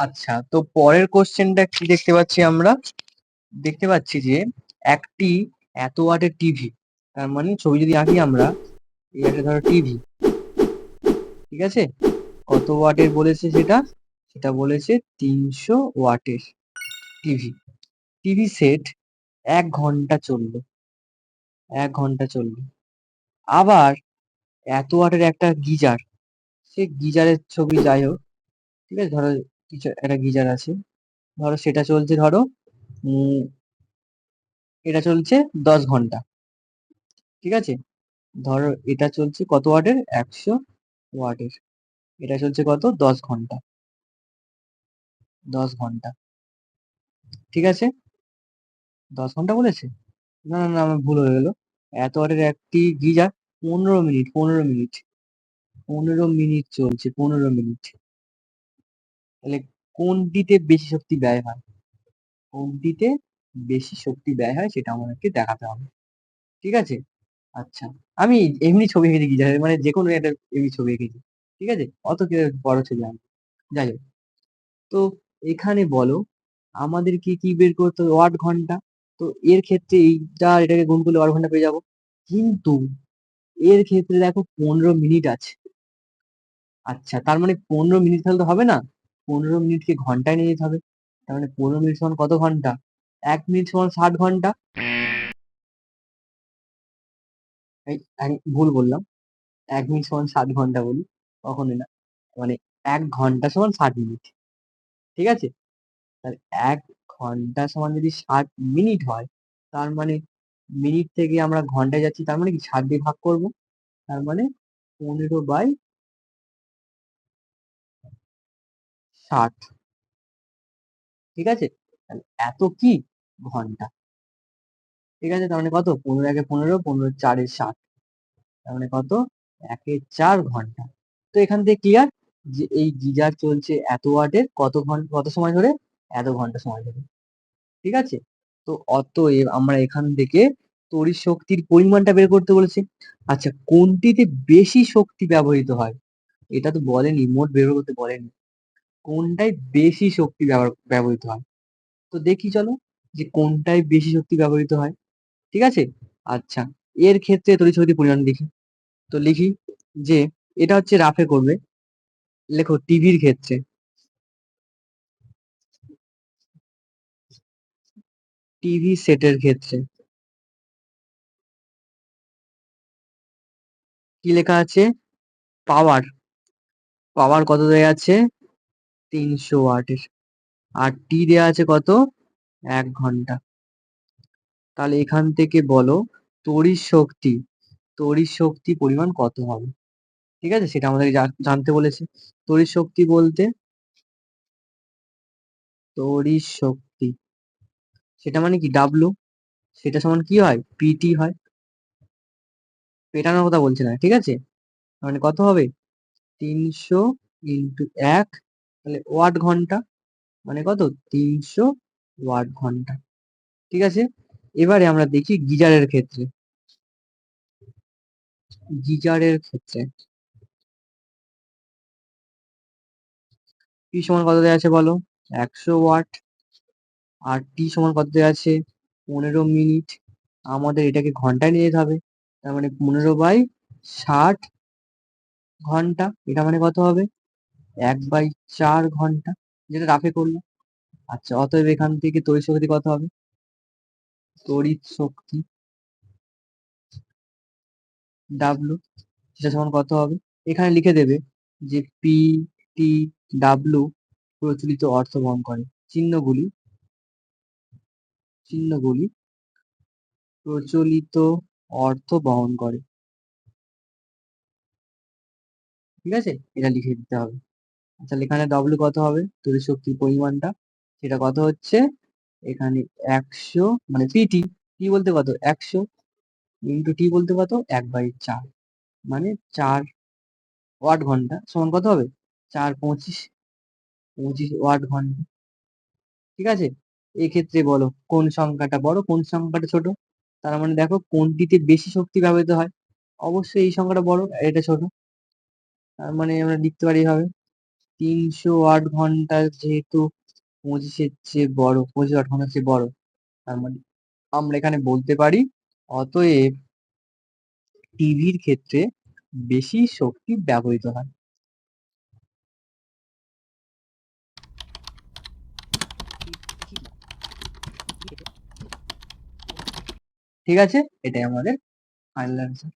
আচ্ছা, তো পরের কোশ্চেনটা কি দেখতে পাচ্ছি আমরা? দেখতে পাচ্ছি যে একটি এত ওয়াটের টিভি, তার মানে ছবি যদি আঁকি আমরা, এই একটা ধরো টিভি, ঠিক আছে? কত ওয়াটের বলেছে সেটা? সেটা বলেছে 300 ওয়াটের টিভি। টিভি সেট 1 ঘন্টা চললো, 1 ঘন্টা চললো। আবার এত ওয়াটের একটা গিজার, সে গিজারের ছবি যাই হোক, ঠিক আছে, ধরো কিছু একটা গিজার আছে, ধরো সেটা চলছে, ধরো উম এটা চলছে 10 ঘন্টা, ঠিক আছে? ধরো এটা চলছে কত ওয়াটের? 100 ওয়াটের। এটা চলছে কত? 10 ঘন্টা, 10 ঘন্টা, ঠিক আছে? 10 ঘন্টা বলেছে? না না না, আমার ভুল হয়ে গেল। এত ওয়াটের একটি গিজার 15 মিনিট, 15 মিনিট, 15 মিনিট চলছে, 15 মিনিট। তাহলে কোনটিতে বেশি শক্তি ব্যয় হয়? কোনটিতে বেশি শক্তি ব্যয় হয় সেটা আমাদেরকে দেখাতে হবে, ঠিক আছে? আচ্ছা, আমি এমনি ছবি এঁকেছি গিজারের, মানে যে কোনো একটা এমনি ছবি এঁকেছি, ঠিক আছে? অত বড় ছবি আমি, যাই হোক। তো এখানে বলো আমাদেরকে কি বের করতে হবে? ওয়াট ঘন্টা। তো এর ক্ষেত্রে এইটা এটাকে গুণ করলে ওয়াট ঘন্টা পেয়ে যাবো, কিন্তু এর ক্ষেত্রে দেখো 15 মিনিট আছে। আচ্ছা, তার মানে 15 মিনিট তাহলে তো হবে না, 15 মিনিটকে ঘন্টায় নিয়ে যেতে হবে। তার মানে 15 মিনিট সমান কত ঘন্টা? 1 মিনিট সমান 60 ঘন্টা। এই আমি ভুল বললাম, 1 মিনিট সমান 60 ঘন্টা বলি, কখনোই না। মানে 1 ঘন্টা সমান 60 মিনিট, ঠিক আছে? তাহলে 1 ঘন্টা সমান যদি 60 মিনিট হয়, তার মানে মিনিট থেকে আমরা ঘন্টায় যাচ্ছি, তার মানে কি 60 দিয়ে ভাগ করবো, তার মানে 15/60, ঠিক আছে? তাহলে এত কি ঘন্টা, ঠিক আছে? তার মানে কত? 15 × 15, 15 × 4 = 60, তার মানে কত? 1/4 ঘন্টা। তো এখান থেকে ক্লিয়ার যে এই গিজার চলছে এত ওয়াটের কত ঘন্টা, কত সময় ধরে? এত ঘন্টা সময় ধরে, ঠিক আছে? তো অতএব আমরা এখান থেকে তড়িৎ শক্তির পরিমাণটা বের করতে বলেছি। আচ্ছা, কোনটিতে বেশি শক্তি ব্যবহৃত হয়? এটা তো বলেনি, মোট বের করতে বলেনি, কোনটায় বেশি শক্তি ব্যবহৃত হয়। তো দেখি চলো যে কোনটায় বেশি শক্তি ব্যবহৃত হয়, ঠিক আছে? আচ্ছা, এর ক্ষেত্রে তড়িৎ শক্তির পরিমাণ দেখি। তো লিখি যে এটা হচ্ছে রাফে করবে, লেখো টিভির ক্ষেত্রে, টিভি সেটের ক্ষেত্রে কি লেখা আছে? পাওয়ার, পাওয়ার কত দেয়া আছে? 300 ওয়াটের। আর টি দেয়া আছে কত? 1 ঘন্টা। তাহলে এখান থেকে বলো তড়িৎ শক্তি, তড়িৎ শক্তি পরিমাণ কত হবে, ঠিক আছে? সেটা আমাদের জানতে বলেছে। তড়িৎ শক্তি বলতে, তড়িৎ শক্তি সেটা মানে কি? ডাব্লু, সেটা সমান কি হয়? পিটি হয়। পেটানোর কথা বলছে না, ঠিক আছে? মানে কত হবে? 300 × 1, তাহলে ওয়াট ঘন্টা, মানে কত? 300 ওয়াট ঘন্টা, ঠিক আছে? এবারে আমরা দেখি গিজারের ক্ষেত্রে, গিজারের ক্ষেত্রে পি সমান কত দেওয়া আছে বলো? 100 ওয়াট। আর টি সমান কত দেওয়া আছে? 15 মিনিট। আমাদের এটাকে ঘন্টায় নিয়ে যেতে হবে, তার মানে 15/60 ঘন্টা। এটা মানে কত হবে? 1/4 ঘন্টা, যেটা রাফে করলো। আচ্ছা, অতএব এখান থেকে তড়িৎ শক্তি কত হবে? তড়িৎ শক্তি ডাব্লু, সেটা সমান কত হবে? এখানে লিখে দেবে যে পি টি ডাব্লু প্রচলিত অর্থ বহন করে, চিহ্নগুলি, চিহ্নগুলি প্রচলিত অর্থ বহন করে, ঠিক আছে? এটা লিখে দিতে হবে। আচ্ছা, এখানে ডব্লু কত হবে? তড়িৎ শক্তির পরিমাণটা, সেটা কত হচ্ছে? এখানে 100, মানে পিটি, টি বলতে কত? 100 ইন্টু টি বলতে কত? 1/4, মানে 4 ওয়াট ঘন্টা সমান কত হবে? 4×25, 25 ওয়াট ঘন্টা, ঠিক আছে? এক্ষেত্রে বলো কোন সংখ্যাটা বড়, কোন সংখ্যাটা ছোট? তার মানে দেখো কোনটিতে বেশি শক্তি ব্যবহৃত হয়, অবশ্যই এই সংখ্যাটা বড়, আর এটা ছোট। তার মানে আমরা লিখতে পারি এভাবে, 308 ঘন্টা যেহেতু 25-এর চেয়ে বড়, 25 8 ঘন্টার চেয়ে বড়, তার মানে আমরা এখানে বলতে পারি অতএব টিভির ক্ষেত্রে বেশি শক্তি ব্যবহৃত হয়। ঠিক আছে, এটাই আমাদের ফাইনাল অ্যান্সার।